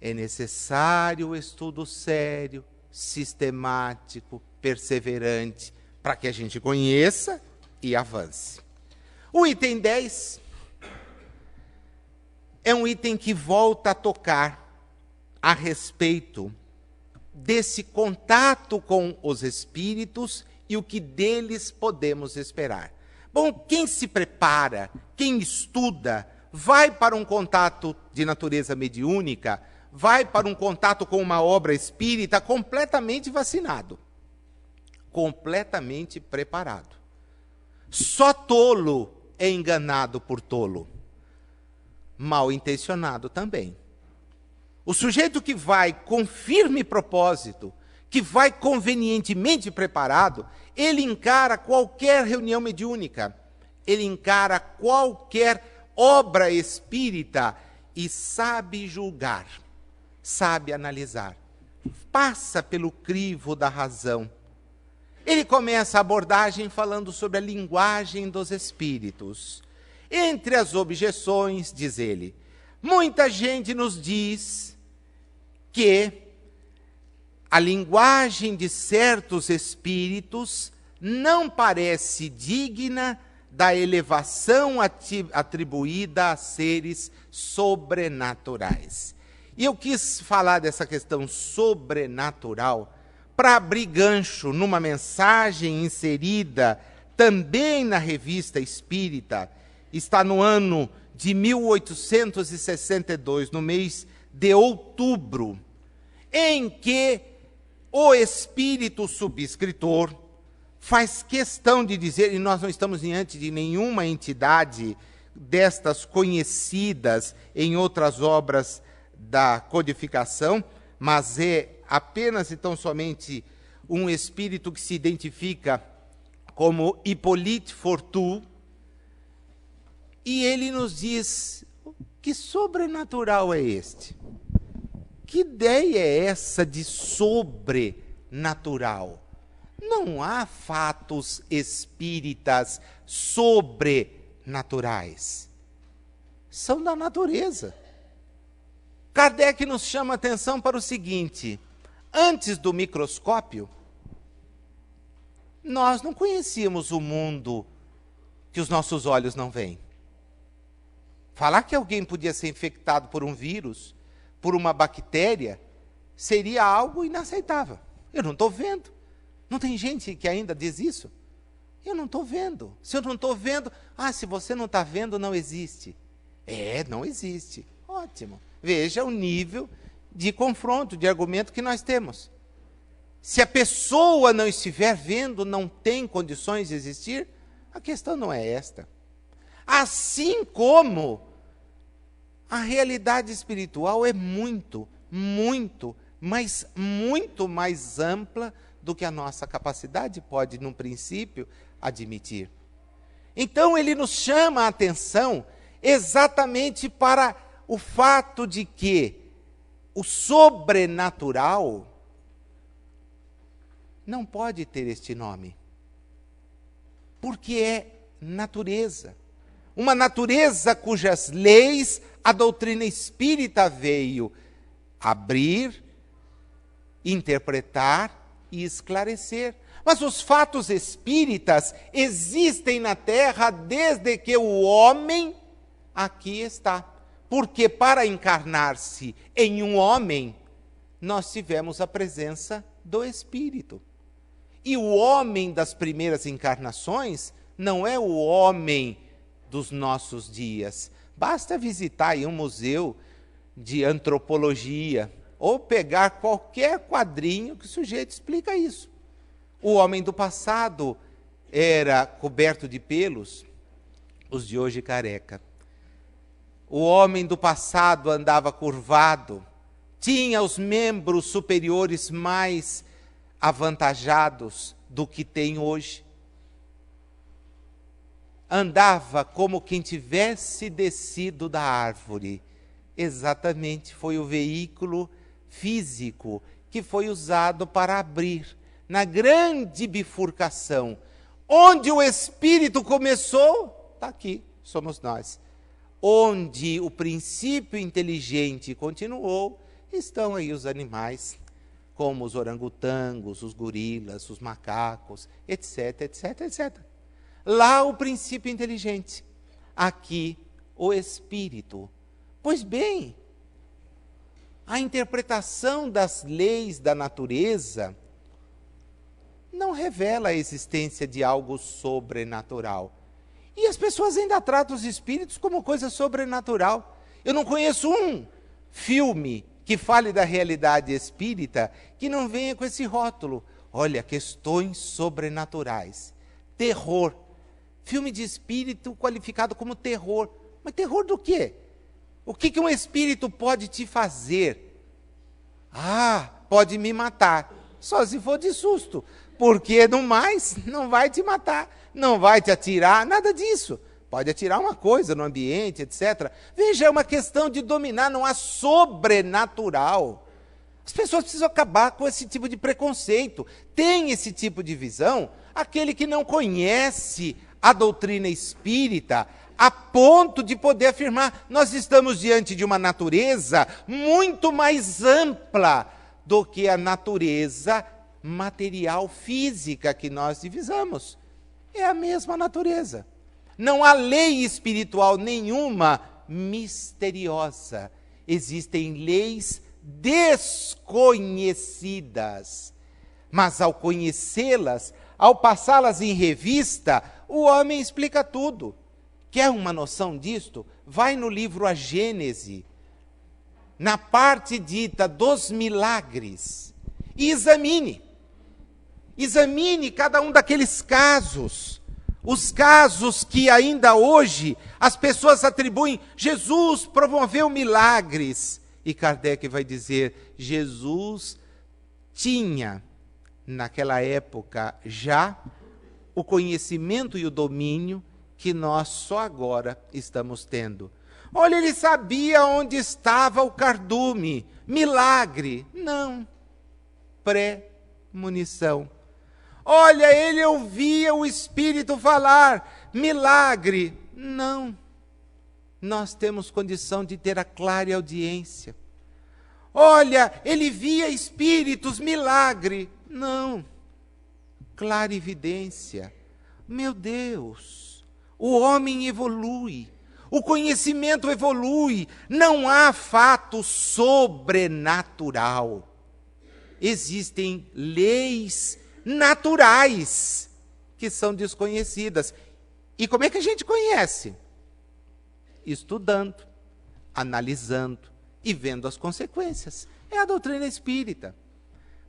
É necessário o estudo sério, sistemático, perseverante, para que a gente conheça e avance. O item 10 é um item que volta a tocar a respeito desse contato com os espíritos e o que deles podemos esperar. Bom, quem se prepara, quem estuda, vai para um contato de natureza mediúnica, vai para um contato com uma obra espírita completamente vacinado, completamente preparado. Só tolo é enganado por tolo, mal intencionado também. O sujeito que vai com firme propósito, que vai convenientemente preparado, ele encara qualquer reunião mediúnica, ele encara qualquer obra espírita e sabe julgar, sabe analisar, passa pelo crivo da razão. Ele começa a abordagem falando sobre a linguagem dos espíritos. Entre as objeções, diz ele, muita gente nos diz que a linguagem de certos espíritos não parece digna da elevação atribuída a seres sobrenaturais. E eu quis falar dessa questão sobrenatural para abrir gancho numa mensagem inserida também na Revista Espírita. Está no ano de 1862, no mês de outubro, em que o espírito subscritor faz questão de dizer, e nós não estamos diante de nenhuma entidade destas conhecidas em outras obras da codificação, mas é apenas e tão somente um espírito que se identifica como Hippolyte Fortu, e ele nos diz, que sobrenatural é este? Que ideia é essa de sobrenatural? Não há fatos espíritas sobrenaturais. São da natureza. Kardec nos chama a atenção para o seguinte: antes do microscópio, nós não conhecíamos o mundo que os nossos olhos não veem. Falar que alguém podia ser infectado por um vírus, por uma bactéria, seria algo inaceitável. Eu não estou vendo. Não tem gente que ainda diz isso? Eu não estou vendo. Se eu não estou vendo, se você não está vendo, não existe. Não existe. Ótimo. Veja o nível de confronto, de argumento que nós temos. Se a pessoa não estiver vendo, não tem condições de existir, a questão não é esta. Assim como a realidade espiritual é muito, muito, mas muito mais ampla do que a nossa capacidade pode, num princípio, admitir. Então, ele nos chama a atenção exatamente para o fato de que o sobrenatural não pode ter este nome, porque é natureza. Uma natureza cujas leis a doutrina espírita veio abrir, interpretar e esclarecer. Mas os fatos espíritas existem na Terra desde que o homem aqui está. Porque para encarnar-se em um homem, nós tivemos a presença do Espírito. E o homem das primeiras encarnações não é o homem dos nossos dias. Basta visitar aí um museu de antropologia ou pegar qualquer quadrinho que o sujeito explica isso. O homem do passado era coberto de pelos, os de hoje careca. O homem do passado andava curvado, tinha os membros superiores mais avantajados do que tem hoje. Andava como quem tivesse descido da árvore. Exatamente, foi o veículo físico que foi usado para abrir, na grande bifurcação, onde o espírito começou, está aqui, somos nós. Onde o princípio inteligente continuou, estão aí os animais, como os orangotangos, os gorilas, os macacos, etc, etc, etc. Lá o princípio inteligente, aqui o espírito. Pois bem, a interpretação das leis da natureza não revela a existência de algo sobrenatural. E as pessoas ainda tratam os espíritos como coisa sobrenatural. Eu não conheço um filme que fale da realidade espírita que não venha com esse rótulo. Olha, questões sobrenaturais. Terror. Filme de espírito qualificado como terror. Mas terror do quê? O que um espírito pode te fazer? Ah, pode me matar. Só se for de susto. Porque, no mais, não vai te matar, não vai te atirar, nada disso. Pode atirar uma coisa no ambiente, etc. Veja, é uma questão de dominar, não há sobrenatural. As pessoas precisam acabar com esse tipo de preconceito. Tem esse tipo de visão aquele que não conhece a doutrina espírita, a ponto de poder afirmar, nós estamos diante de uma natureza muito mais ampla do que a natureza material física que nós divisamos. É a mesma natureza. Não há lei espiritual nenhuma misteriosa. Existem leis desconhecidas. Mas ao conhecê-las, ao passá-las em revista, o homem explica tudo. Quer uma noção disto? Vai no livro A Gênese, na parte dita dos milagres, e examine. Examine cada um daqueles casos, os casos que ainda hoje as pessoas atribuem, Jesus promoveu milagres. E Kardec vai dizer, Jesus tinha, naquela época, já o conhecimento e o domínio que nós só agora estamos tendo. Olha, ele sabia onde estava o cardume. Milagre? Não. Premonição. Olha, ele ouvia o Espírito falar. Milagre? Não. Nós temos condição de ter a clara audiência. Olha, ele via espíritos, milagre? Não. Clarividência. Meu Deus, o homem evolui. O conhecimento evolui. Não há fato sobrenatural. Existem leis naturais que são desconhecidas. E como é que a gente conhece? Estudando, analisando e vendo as consequências. É a doutrina espírita.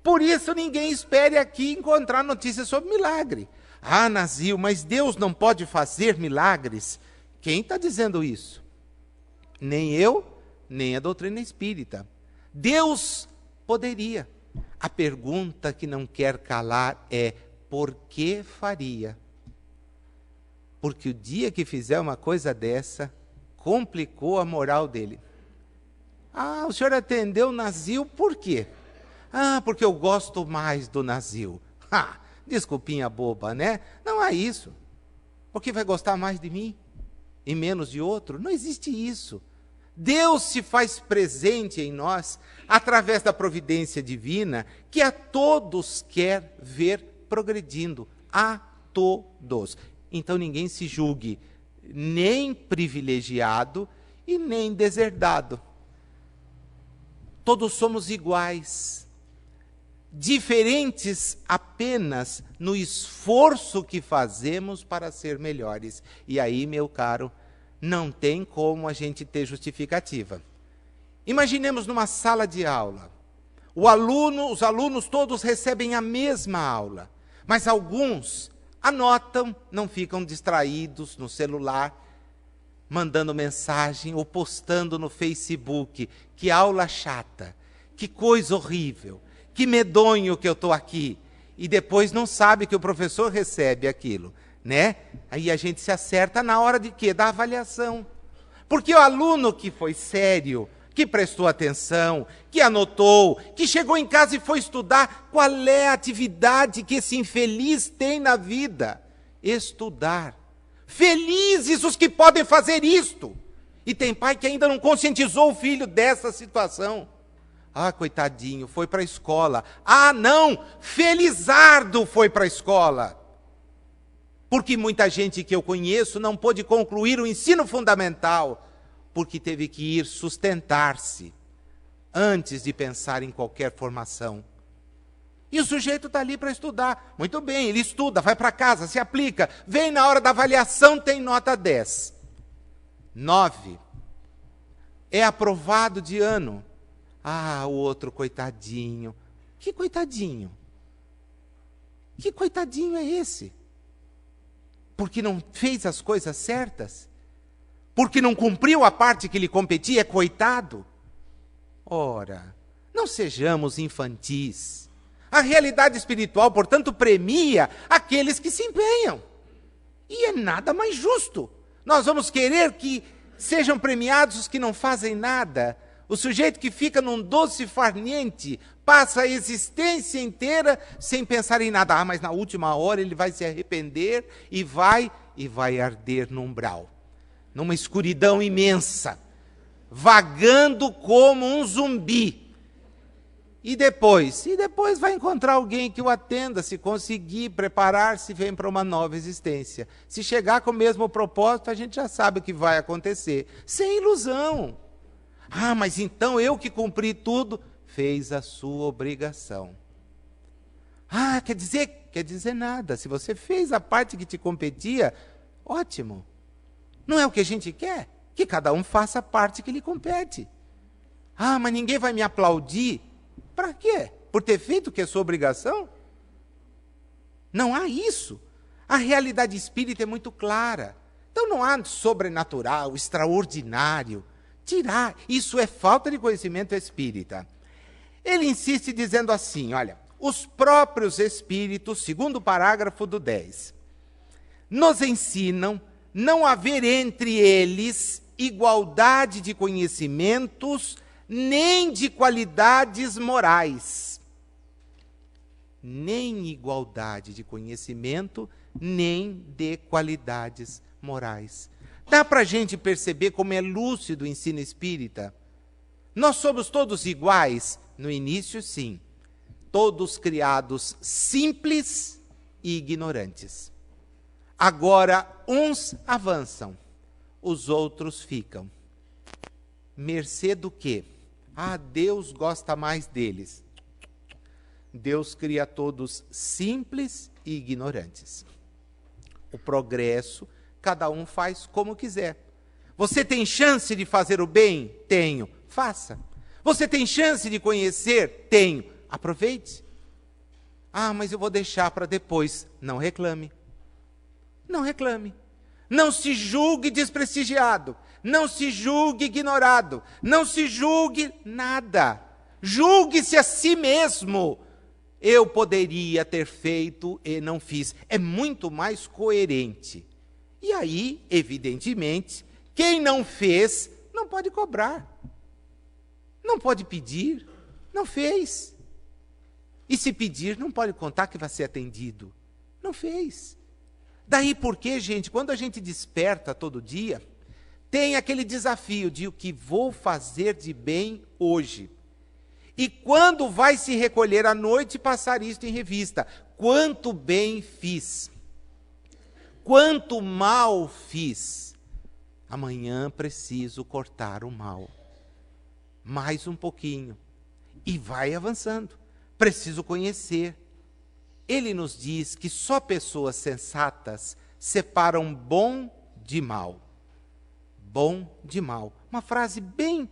Por isso ninguém espere aqui encontrar notícias sobre milagre. Ah, Nazil, mas Deus não pode fazer milagres? Quem está dizendo isso? Nem eu, nem a doutrina espírita. Deus Poderia. A pergunta que não quer calar é: por que faria? Porque o dia que fizer uma coisa dessa, complicou a moral dele. Ah, o senhor atendeu o Nazil por quê? Ah, porque eu gosto mais do Nazil. Ah, desculpinha boba, né? Não é isso. Porque vai gostar mais de mim e menos de outro? Não existe isso. Deus se faz presente em nós através da providência divina, que a todos quer ver progredindo. A todos. Então ninguém se julgue nem privilegiado e nem deserdado. Todos somos iguais, diferentes apenas no esforço que fazemos para ser melhores. E aí, meu caro, não tem como a gente ter justificativa. Imaginemos numa sala de aula. Os alunos todos recebem a mesma aula, mas alguns anotam, não ficam distraídos no celular, mandando mensagem ou postando no Facebook: que aula chata, que coisa horrível, que medonho que eu estou aqui. E depois não sabe que o professor recebe aquilo, né? Aí a gente se acerta na hora de quê? Da avaliação. Porque o aluno que foi sério, que prestou atenção, que anotou, que chegou em casa e foi estudar, qual é a atividade que esse infeliz tem na vida? Estudar. Felizes os que podem fazer isto. E tem pai que ainda não conscientizou o filho dessa situação. Ah, coitadinho, foi para a escola. Ah, não, felizardo foi para a escola. Porque muita gente que eu conheço não pôde concluir o ensino fundamental, porque teve que ir sustentar-se antes de pensar em qualquer formação. E o sujeito está ali para estudar. Muito bem, ele estuda, vai para casa, se aplica. Vem na hora da avaliação, tem nota 10. 9. É aprovado de ano. Ah, o outro coitadinho. Que coitadinho? Que coitadinho é esse? Porque não fez as coisas certas? Porque não cumpriu a parte que lhe competia, é coitado? Ora, não sejamos infantis. A realidade espiritual, portanto, premia aqueles que se empenham. E é nada mais justo. Nós vamos querer que sejam premiados os que não fazem nada. O sujeito que fica num doce farniente, passa a existência inteira sem pensar em nada. Ah, mas na última hora ele vai se arrepender e vai arder no umbral. Numa escuridão imensa, vagando como um zumbi. E depois vai encontrar alguém que o atenda, se conseguir preparar-se, vem para uma nova existência. Se chegar com o mesmo propósito, a gente já sabe o que vai acontecer. Sem ilusão. Ah, mas então eu que cumpri tudo, fez a sua obrigação. Ah, quer dizer nada. Se você fez a parte que te competia, ótimo. Não é o que a gente quer? Que cada um faça a parte que lhe compete. Ah, mas ninguém vai me aplaudir. Para quê? Por ter feito o que é sua obrigação? Não há isso. A realidade espírita é muito clara. Então não há sobrenatural, extraordinário. Tirar. Isso é falta de conhecimento espírita. Ele insiste dizendo assim, olha, os próprios espíritos, segundo o parágrafo do 10, nos ensinam não haver entre eles igualdade de conhecimentos, nem de qualidades morais. Nem igualdade de conhecimento, nem de qualidades morais. Dá para a gente perceber como é lúcido o ensino espírita? Nós somos todos iguais? No início, sim. Todos criados simples e ignorantes. Agora, uns avançam, os outros ficam. Mercê do quê? Ah, Deus gosta mais deles. Deus cria todos simples e ignorantes. O progresso, cada um faz como quiser. Você tem chance de fazer o bem? Tenho. Faça. Você tem chance de conhecer? Tenho. Aproveite. Ah, mas eu vou deixar para depois. Não reclame. Não reclame. Não se julgue desprestigiado. Não se julgue ignorado. Não se julgue nada. Julgue-se a si mesmo. Eu poderia ter feito e não fiz. É muito mais coerente. E aí, evidentemente, quem não fez não pode cobrar. Não pode pedir. Não fez. E se pedir, não pode contar que vai ser atendido. Não fez. Daí porque, gente, quando a gente desperta todo dia, tem aquele desafio de o que vou fazer de bem hoje. E quando vai se recolher à noite, passar isto em revista. Quanto bem fiz. Quanto mal fiz. Amanhã preciso cortar o mal. Mais um pouquinho. E vai avançando. Preciso conhecer. Ele nos diz que só pessoas sensatas separam bom de mal. Bom de mal. Uma frase bem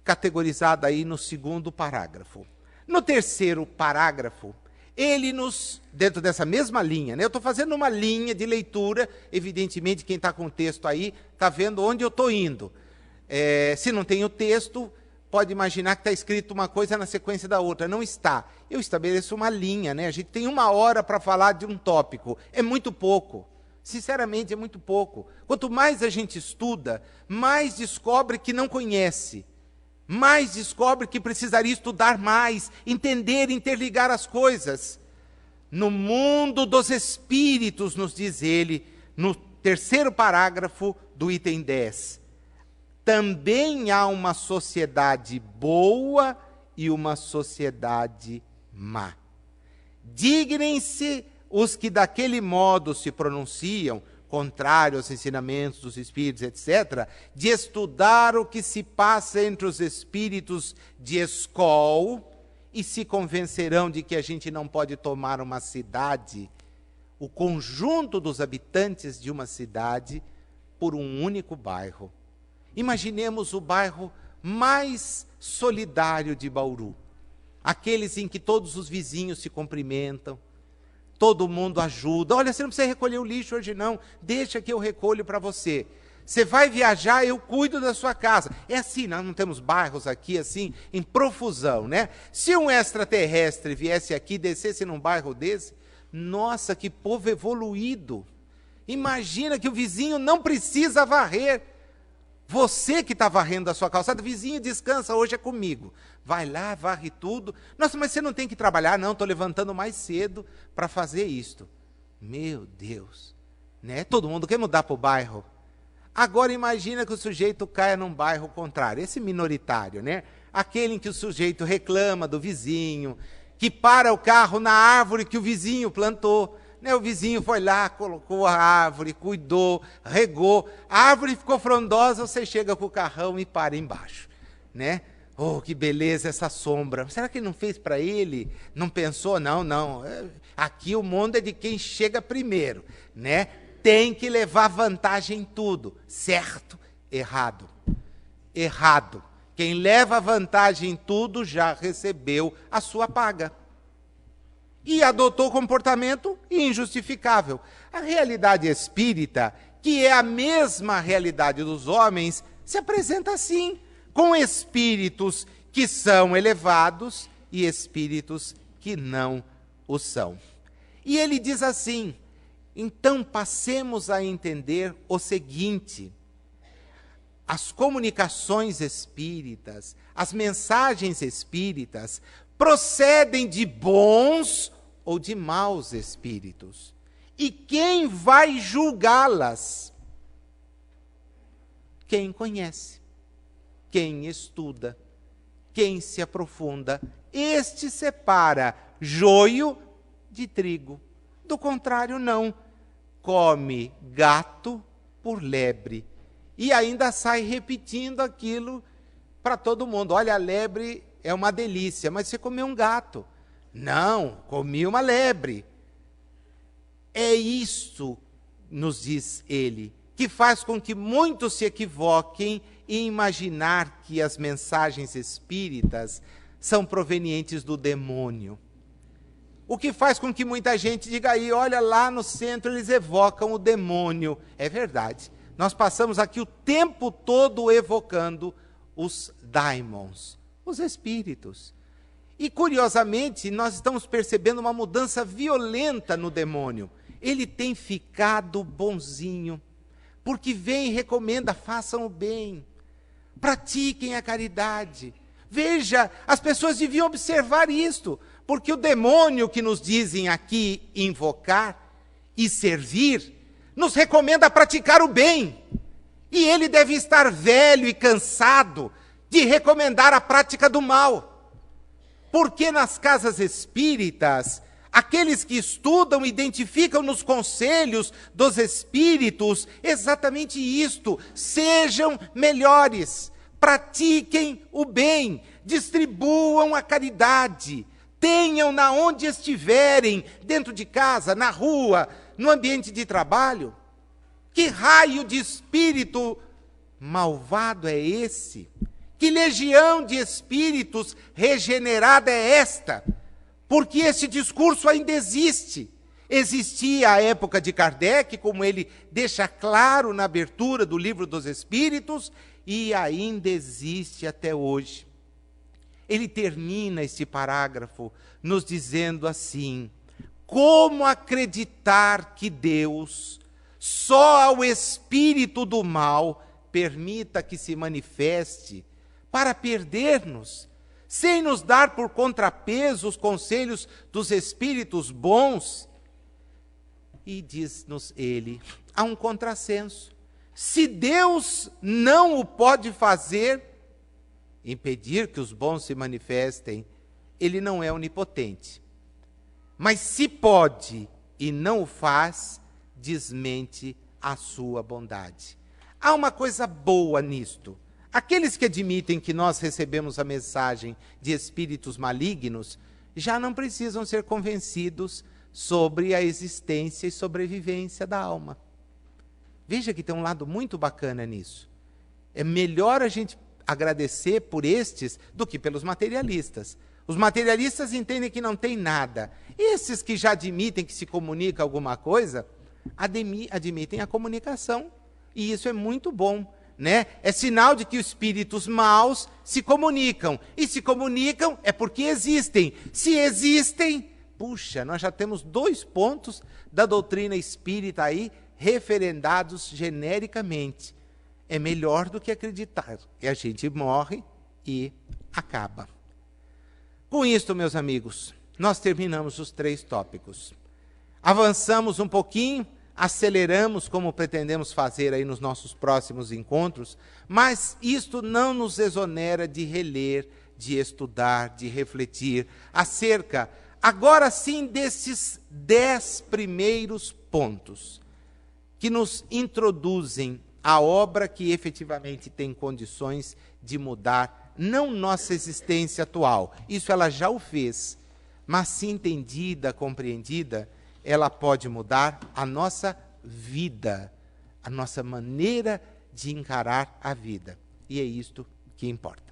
categorizada aí no segundo parágrafo. No terceiro parágrafo, ele nos, dentro dessa mesma linha, né? Eu estou fazendo uma linha de leitura, evidentemente quem está com o texto aí está vendo onde eu estou indo. Se não tem o texto, pode imaginar que está escrito uma coisa na sequência da outra. Não está. Eu estabeleço uma linha, né? A gente tem 1 hora para falar de um tópico. É muito pouco. Sinceramente, é muito pouco. Quanto mais a gente estuda, mais descobre que não conhece. Mais descobre que precisaria estudar mais, entender, interligar as coisas. No mundo dos espíritos, nos diz ele, no terceiro parágrafo do item 10. Também há uma sociedade boa e uma sociedade má. Dignem-se os que daquele modo se pronunciam, contrário aos ensinamentos dos espíritos, etc., de estudar o que se passa entre os espíritos de escol e se convencerão de que a gente não pode tomar uma cidade, o conjunto dos habitantes de uma cidade, por um único bairro. Imaginemos o bairro mais solidário de Bauru, aqueles em que todos os vizinhos se cumprimentam, todo mundo ajuda. Olha, você não precisa recolher o lixo hoje não, deixa que eu recolho para você. Você vai viajar, eu cuido da sua casa. É assim, nós não temos bairros aqui assim, em profusão, né? Se um extraterrestre viesse aqui, descesse num bairro desse, nossa, que povo evoluído. Imagina que o vizinho não precisa varrer. Você que está varrendo a sua calçada, vizinho, descansa, hoje é comigo. Vai lá, varre tudo. Nossa, mas você não tem que trabalhar? Não, estou levantando mais cedo para fazer isto. Meu Deus, né? Todo mundo quer mudar para o bairro. Agora imagina que o sujeito caia num bairro contrário, esse minoritário, né? Aquele em que o sujeito reclama do vizinho, que para o carro na árvore que o vizinho plantou. O vizinho foi lá, colocou a árvore, cuidou, regou, a árvore ficou frondosa, você chega com o carrão e para embaixo, né? Oh, que beleza essa sombra. Será que ele não fez para ele? Não pensou? Não, não. Aqui o mundo é de quem chega primeiro, né? Tem que levar vantagem em tudo. Certo? Errado. Errado. Quem leva vantagem em tudo já recebeu a sua paga. E adotou comportamento injustificável. A realidade espírita, que é a mesma realidade dos homens, se apresenta assim, com espíritos que são elevados e espíritos que não o são. E ele diz assim, então passemos a entender o seguinte: as comunicações espíritas, as mensagens espíritas, procedem de bons ou de maus espíritos. E quem vai julgá-las? Quem conhece, quem estuda, quem se aprofunda. Este separa joio de trigo. Do contrário, não. Come gato por lebre. E ainda sai repetindo aquilo para todo mundo. Olha, a lebre é uma delícia, mas você comeu um gato. Não, comi uma lebre. É isso, nos diz ele, que faz com que muitos se equivoquem em imaginar que as mensagens espíritas são provenientes do demônio. O que faz com que muita gente diga aí, olha, lá no centro eles evocam o demônio. É verdade. Nós passamos aqui o tempo todo evocando os daimons, Os espíritos. E, curiosamente, nós estamos percebendo uma mudança violenta no demônio. Ele tem ficado bonzinho, porque vem e recomenda, façam o bem, pratiquem a caridade. Veja, as pessoas deviam observar isto, porque o demônio que nos dizem aqui invocar e servir, nos recomenda praticar o bem. E ele deve estar velho e cansado de recomendar a prática do mal. Porque nas casas espíritas, aqueles que estudam identificam nos conselhos dos espíritos exatamente isto: sejam melhores, pratiquem o bem, distribuam a caridade, tenham-na onde estiverem, dentro de casa, na rua, no ambiente de trabalho. Que raio de espírito malvado é esse? Que legião de espíritos regenerada é esta? Porque esse discurso ainda existe. Existia à época de Kardec, como ele deixa claro na abertura do Livro dos Espíritos, e ainda existe até hoje. Ele termina este parágrafo nos dizendo assim: como acreditar que Deus, só ao espírito do mal, permita que se manifeste para perder-nos, sem nos dar por contrapeso os conselhos dos espíritos bons? E diz-nos ele, há um contrassenso. Se Deus não o pode fazer, impedir que os bons se manifestem, ele não é onipotente. Mas se pode e não o faz, desmente a sua bondade. Há uma coisa boa nisto. Aqueles que admitem que nós recebemos a mensagem de espíritos malignos, já não precisam ser convencidos sobre a existência e sobrevivência da alma. Veja que tem um lado muito bacana nisso. É melhor a gente agradecer por estes do que pelos materialistas. Os materialistas entendem que não tem nada. Esses que já admitem que se comunica alguma coisa, admitem a comunicação. E isso é muito bom, né? É sinal de que os espíritos maus se comunicam. E se comunicam é porque existem. Se existem, puxa, nós já temos 2 pontos da doutrina espírita aí referendados genericamente. É melhor do que acreditar que a gente morre e acaba. Com isto, meus amigos, nós terminamos os 3 tópicos. Avançamos um pouquinho, aceleramos como pretendemos fazer aí nos nossos próximos encontros, mas isto não nos exonera de reler, de estudar, de refletir acerca, agora sim, desses 10 primeiros pontos que nos introduzem a obra que efetivamente tem condições de mudar, não nossa existência atual, isso ela já o fez, mas se entendida, compreendida, ela pode mudar a nossa vida, a nossa maneira de encarar a vida. E é isto que importa.